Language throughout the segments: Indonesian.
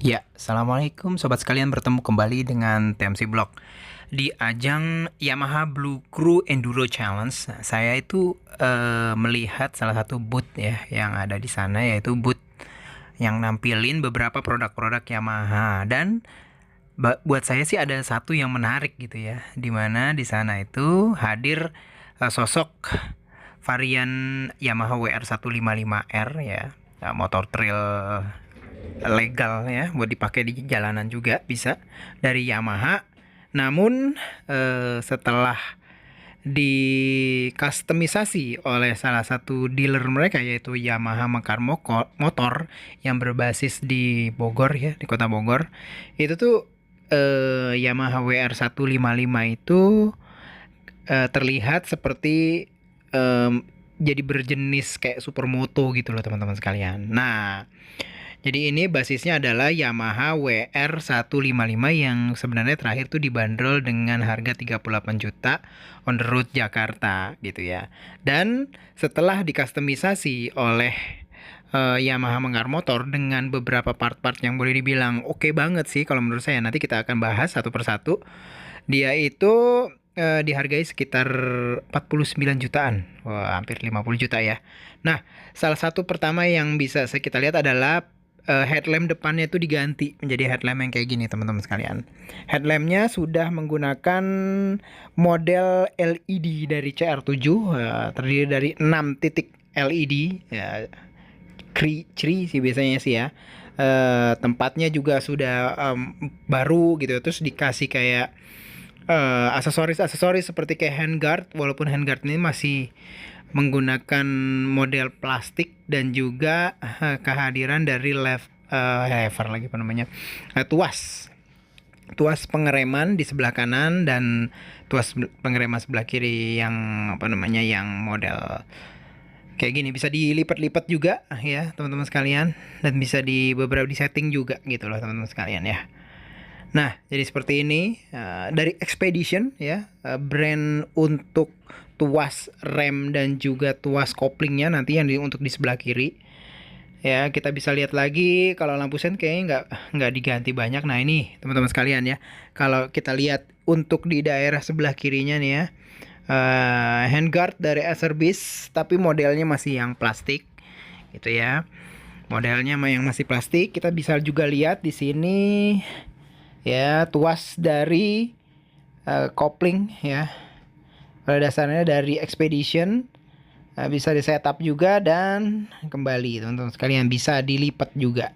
Ya, Assalamualaikum sobat sekalian, bertemu kembali dengan TMC Blog. Di ajang Yamaha Blue Crew Enduro Challenge, saya itu melihat salah satu booth ya yang ada di sana, yaitu booth yang nampilin beberapa produk-produk Yamaha. Dan buat saya sih ada satu yang menarik gitu ya, dimana di sana itu hadir sosok varian Yamaha WR155R ya, motor trail legal ya, buat dipakai di jalanan juga bisa, dari Yamaha. Namun setelah dikustomisasi oleh salah satu dealer mereka, yaitu Yamaha Mekar Motor yang berbasis di Bogor ya, di kota Bogor. Itu tuh Yamaha WR155 itu terlihat seperti jadi berjenis kayak supermoto gitu loh teman-teman sekalian. Nah, jadi ini basisnya adalah Yamaha WR155 yang sebenarnya terakhir tuh dibanderol dengan harga 38 juta on the road Jakarta gitu ya. Dan setelah dikustomisasi oleh Yamaha Mekar Motor dengan beberapa part-part yang boleh dibilang oke banget sih kalau menurut saya, nanti kita akan bahas satu persatu. Dia itu dihargai sekitar 49 jutaan. Wah, hampir 50 juta ya. Nah, salah satu pertama yang bisa kita lihat adalah headlamp depannya itu diganti menjadi headlamp yang kayak gini teman-teman sekalian. Headlampnya sudah menggunakan model LED dari CR7, terdiri dari 6 titik LED ya, cri sih biasanya sih ya. Tempatnya juga sudah baru gitu, terus dikasih kayak aksesoris seperti kayak handguard, walaupun handguard ini masih menggunakan model plastik, dan juga kehadiran dari lever lagi apa namanya, tuas pengereman di sebelah kanan dan tuas pengereman sebelah kiri yang apa namanya, yang model kayak gini, bisa dilipat-lipat juga ya teman-teman sekalian, dan bisa di beberapa di setting juga gitu loh teman-teman sekalian ya. Nah, jadi seperti ini dari Expedition ya, brand untuk tuas rem dan juga tuas koplingnya nanti yang untuk di sebelah kiri. Ya, kita bisa lihat lagi kalau lampu sen kayaknya nggak diganti banyak. Nah, ini teman-teman sekalian ya, kalau kita lihat untuk di daerah sebelah kirinya nih ya, handguard dari Acerbis, tapi modelnya masih yang plastik gitu ya. Modelnya yang masih plastik. Kita bisa juga lihat di sini ya, tuas dari kopling ya, pada dasarnya dari Expedition. Bisa di setup juga, dan kembali teman-teman sekalian bisa dilipat juga.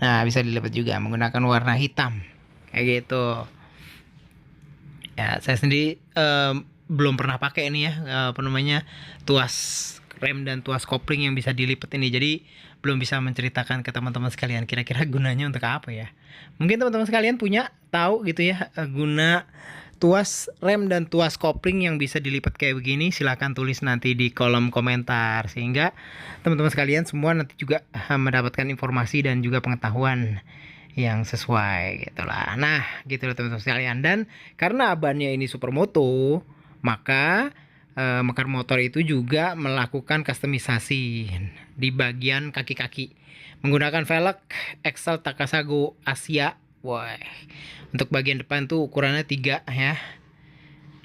Nah, bisa dilipat juga menggunakan warna hitam kayak gitu ya. Saya sendiri belum pernah pakai ini ya, apa namanya, tuas rem dan tuas kopling yang bisa dilipat ini, jadi belum bisa menceritakan ke teman-teman sekalian kira-kira gunanya untuk apa ya. Mungkin teman-teman sekalian punya tahu gitu ya, guna tuas rem dan tuas kopling yang bisa dilipat kayak begini, silahkan tulis nanti di kolom komentar, sehingga teman-teman sekalian semua nanti juga mendapatkan informasi dan juga pengetahuan yang sesuai gitulah. Nah, gitu loh teman-teman sekalian. Dan karena bannya ini supermoto, maka Mekar Motor itu juga melakukan kustomisasi di bagian kaki-kaki menggunakan velg Excel Takasago Asia. Wah, untuk bagian depan tuh ukurannya 3 ya.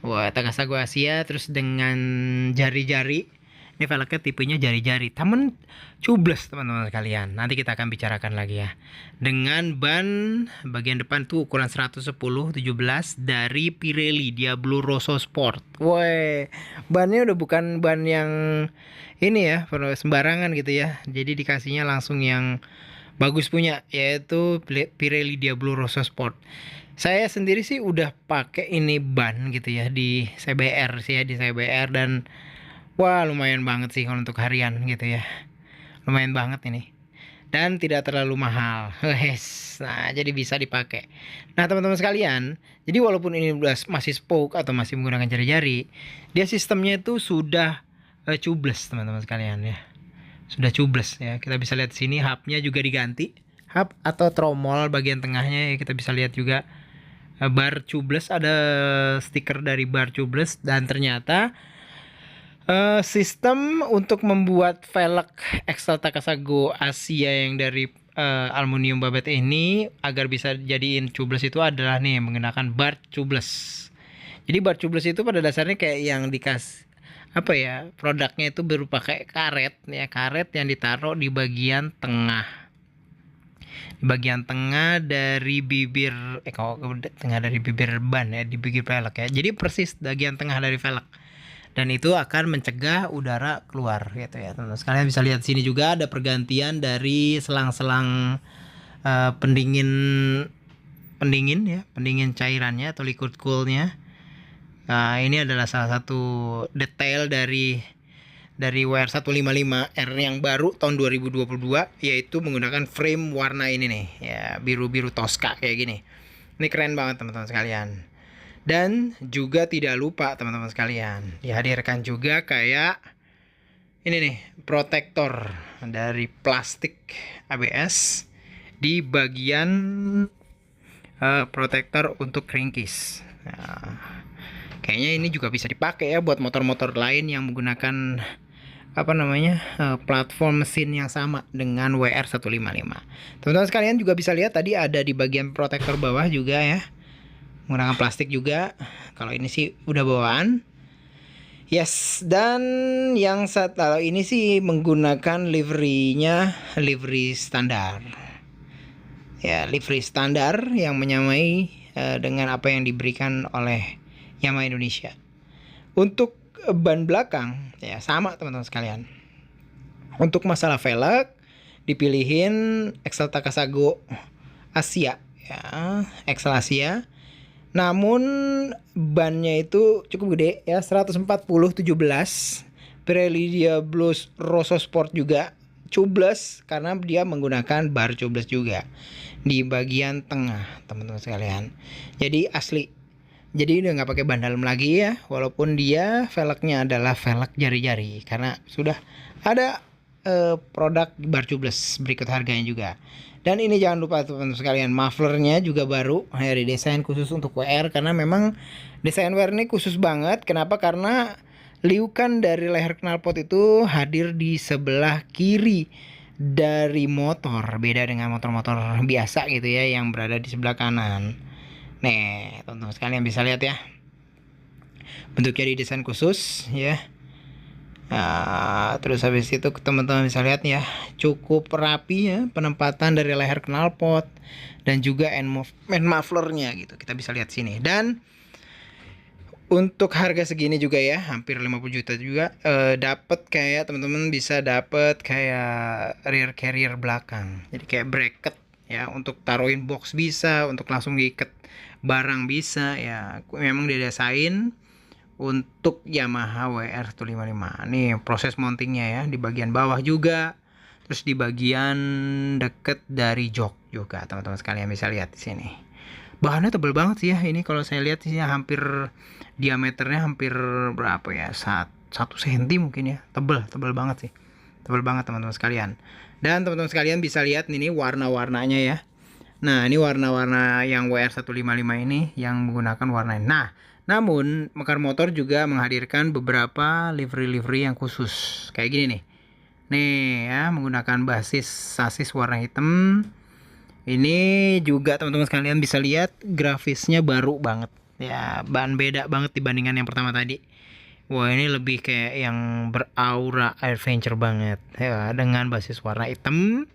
Wah, Takasago Asia, terus dengan jari-jari. Ini velgnya tipenya jari-jari, taman cubles teman-teman sekalian. Nanti kita akan bicarakan lagi ya. Dengan ban bagian depan tuh ukuran 110/17 dari Pirelli Diablo Rosso Sport. Woi, bannya udah bukan ban yang ini ya, sembarangan gitu ya. Jadi dikasihnya langsung yang bagus punya, yaitu Pirelli Diablo Rosso Sport. Saya sendiri sih udah pakai ini ban gitu ya di CBR sih ya, di CBR, dan wah, lumayan banget sih kalau untuk harian gitu ya. Lumayan banget ini. Dan tidak terlalu mahal. Nah, jadi bisa dipakai. Nah, teman-teman sekalian, jadi walaupun ini masih spoke atau masih menggunakan jari-jari, dia sistemnya itu sudah tubeless teman-teman sekalian ya. Sudah tubeless ya. Kita bisa lihat sini hubnya juga diganti. Hub atau tromol bagian tengahnya ya, kita bisa lihat juga bar tubeless, ada stiker dari bar tubeless. Dan ternyata sistem untuk membuat velg Excel Takasago Asia yang dari aluminium babet ini agar bisa jadiin tubeless itu adalah nih menggunakan bar tubeless. Jadi bar tubeless itu pada dasarnya kayak yang apa ya, produknya itu berupa kayak karet ya, karet yang ditaruh di bagian tengah. Di bagian tengah dari bibir kalau tengah dari bibir ban ya, di bibir velg ya. Jadi persis bagian tengah dari velg. Dan itu akan mencegah udara keluar gitu ya, teman-teman. Sekalian bisa lihat sini juga ada pergantian dari selang-selang pendingin ya, pendingin cairannya atau liquid coolnya. Nah, ini adalah salah satu detail dari WR155R yang baru tahun 2022, yaitu menggunakan frame warna ini nih ya, biru-biru Tosca kayak gini. Ini keren banget teman-teman sekalian. Dan juga tidak lupa teman-teman sekalian, dihadirkan juga kayak ini nih, protektor dari plastik ABS di bagian protektor untuk crankcase. Nah, kayaknya ini juga bisa dipakai ya buat motor-motor lain yang menggunakan platform mesin yang sama dengan WR155. Teman-teman sekalian juga bisa lihat tadi ada di bagian protektor bawah juga ya, menggunakan plastik juga. Kalau ini sih udah bawaan. Yes, dan yang kalau ini sih menggunakan liverynya livery standar. Ya, livery standar yang menyamai dengan apa yang diberikan oleh Yamaha Indonesia. Untuk ban belakang ya sama teman-teman sekalian. Untuk masalah velg dipilihin Excel Takasago Asia ya, Excel Asia. Namun bannya itu cukup gede ya, 140/17. Pirelli Diablo Rosso Sport juga tubeless karena dia menggunakan bar tubeless juga di bagian tengah teman-teman sekalian. Jadi asli. Jadi udah nggak pakai ban dalam lagi ya, walaupun dia velgnya adalah velg jari-jari karena sudah ada produk bar tubeless. Berikut harganya juga. Dan ini jangan lupa teman-teman sekalian, mufflernya juga baru ya, didesain khusus untuk WR karena memang desain WR ini khusus banget. Kenapa? Karena liukan dari leher knalpot itu hadir di sebelah kiri dari motor, beda dengan motor-motor biasa gitu ya yang berada di sebelah kanan. Nih, teman-teman sekalian bisa lihat ya, bentuknya didesain khusus ya. Nah, terus habis itu teman-teman bisa lihat ya, cukup rapi ya penempatan dari leher knalpot dan juga end mufflernya gitu. Kita bisa lihat sini. Dan untuk harga segini juga ya, hampir 50 juta juga, dapat kayak teman-teman bisa dapat kayak rear carrier belakang. Jadi kayak bracket ya, untuk taruhin box bisa, untuk langsung diikat barang bisa ya. Memang didesain untuk Yamaha WR155. Nih proses mountingnya ya, di bagian bawah juga, terus di bagian deket dari jok juga teman-teman sekalian bisa lihat di sini. Bahannya tebal banget sih ya ini, kalau saya lihat sih hampir diameternya hampir berapa ya, 1 cm mungkin ya, tebal banget sih, tebal banget teman-teman sekalian. Dan teman-teman sekalian bisa lihat ini warna-warnanya ya. Nah ini warna-warna yang WR155 ini yang menggunakan warna ini. Nah namun Mekar Motor juga menghadirkan beberapa livery yang khusus kayak gini nih. Nih ya, menggunakan basis sasis warna hitam. Ini juga teman-teman sekalian bisa lihat grafisnya baru banget ya, ban beda banget dibandingkan yang pertama tadi. Wah ini lebih kayak yang beraura adventure banget ya, dengan basis warna hitam,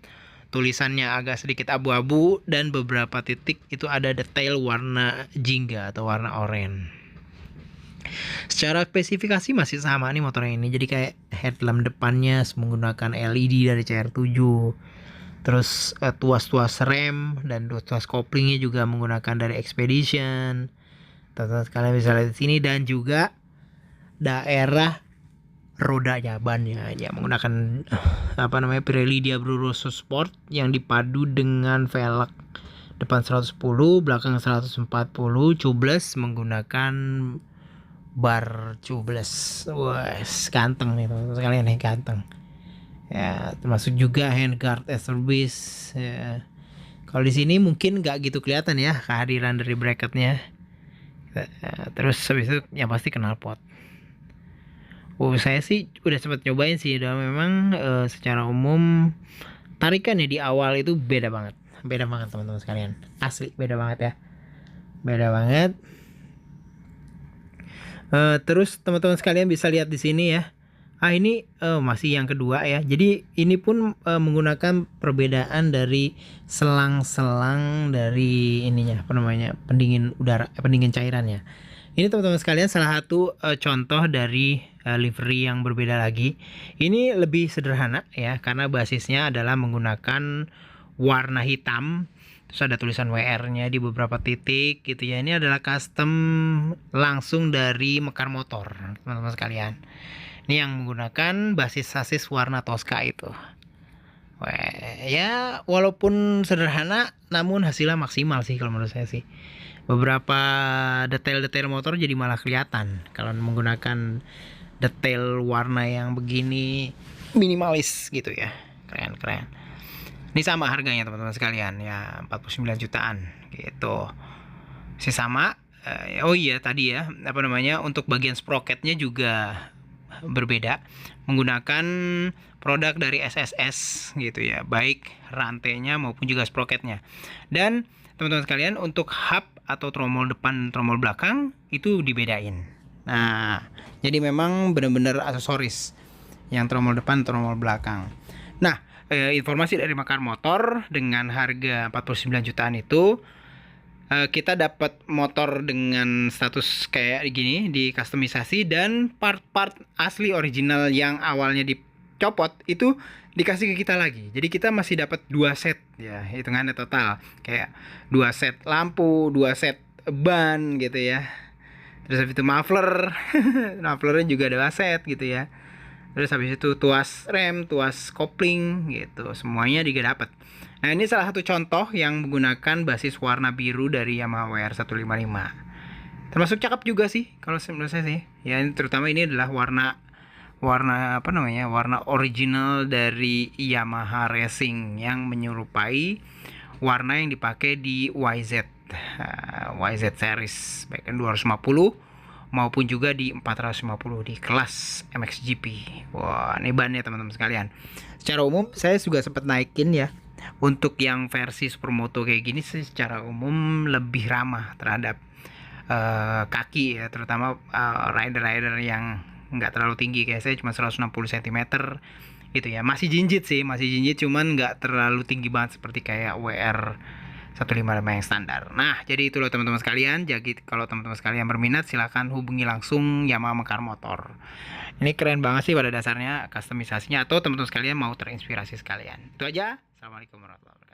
tulisannya agak sedikit abu-abu, dan beberapa titik itu ada detail warna jingga atau warna oranye. Secara spesifikasi masih sama nih motor ini. Jadi kayak headlamp depannya menggunakan LED dari CR7. Terus tuas-tuas rem dan tuas koplingnya juga menggunakan dari Expedition. Teman-teman sekalian bisa lihat di sini. Dan juga daerah rodanya, bannya ya menggunakan Pirelli Diablo Rosso Sport yang dipadu dengan velg depan 110, belakang 140, tubeless menggunakan bar tubeless. Wah, ganteng nih teman-teman sekalian nih, ganteng. Ya, termasuk juga handguard service ya. Kalau di sini mungkin nggak gitu kelihatan ya kehadiran dari bracketnya. Terus habis itu yang pasti knalpot. Saya sih udah sempat nyobain sih, udah memang secara umum tarikannya di awal itu beda banget teman-teman sekalian, asli beda banget ya, beda banget. Terus teman-teman sekalian bisa lihat di sini ya. Ini masih yang kedua ya. Jadi ini pun menggunakan perbedaan dari selang-selang dari ininya, apa namanya, pendingin udara, pendingin cairannya. Ini teman-teman sekalian salah satu contoh dari livery yang berbeda lagi. Ini lebih sederhana ya, karena basisnya adalah menggunakan warna hitam. Terus ada tulisan WR-nya di beberapa titik gitu ya. Ini adalah custom langsung dari Mekar Motor, teman-teman sekalian. Ini yang menggunakan basis sasis warna Tosca itu. Ya walaupun sederhana, namun hasilnya maksimal sih kalau menurut saya sih. Beberapa detail-detail motor jadi malah kelihatan kalau menggunakan detail warna yang begini, minimalis gitu ya. Keren. Ini sama harganya teman-teman sekalian ya, 49 jutaan gitu. Masih sama. Oh iya tadi ya, apa namanya, untuk bagian sprocketnya juga berbeda, menggunakan produk dari SSS gitu ya, baik rantainya maupun juga sprocketnya. Dan teman-teman sekalian, untuk hub atau tromol depan, tromol belakang itu dibedain. Nah, jadi memang benar-benar aksesoris yang tromol depan, tromol belakang. Nah, informasi dari Mekar Motor dengan harga 49 jutaan itu, kita dapat motor dengan status kayak gini, di customisasi, dan part-part asli original yang awalnya dicopot itu dikasih ke kita lagi. Jadi kita masih dapat 2 set ya, hitungannya total kayak 2 set lampu, 2 set ban gitu ya. Terus habis itu muffler, mufflernya juga 2 set gitu ya. Terus habis itu tuas rem, tuas kopling gitu, semuanya juga dapat. Nah, ini salah satu contoh yang menggunakan basis warna biru dari Yamaha WR155. Termasuk cakep juga sih kalau menurut saya sih. Ya, terutama ini adalah warna apa namanya? Warna original dari Yamaha Racing yang menyerupai warna yang dipakai di YZ series, baik 250 maupun juga di 450 di kelas MXGP. Wah, ini bannya teman-teman sekalian. Secara umum saya juga sempat naikin ya. Untuk yang versi Supermoto kayak gini sih secara umum lebih ramah terhadap kaki ya, terutama rider-rider yang nggak terlalu tinggi, kayak saya cuma 160 cm gitu ya. Masih jinjit cuman nggak terlalu tinggi banget seperti kayak WR 155 yang standar. Nah, jadi itu loh teman-teman sekalian. Jadi kalau teman-teman sekalian berminat, silahkan hubungi langsung Yamaha Mekar Motor. Ini keren banget sih pada dasarnya customisasinya, atau teman-teman sekalian mau terinspirasi sekalian. Itu aja. Assalamualaikum warahmatullahi wabarakatuh.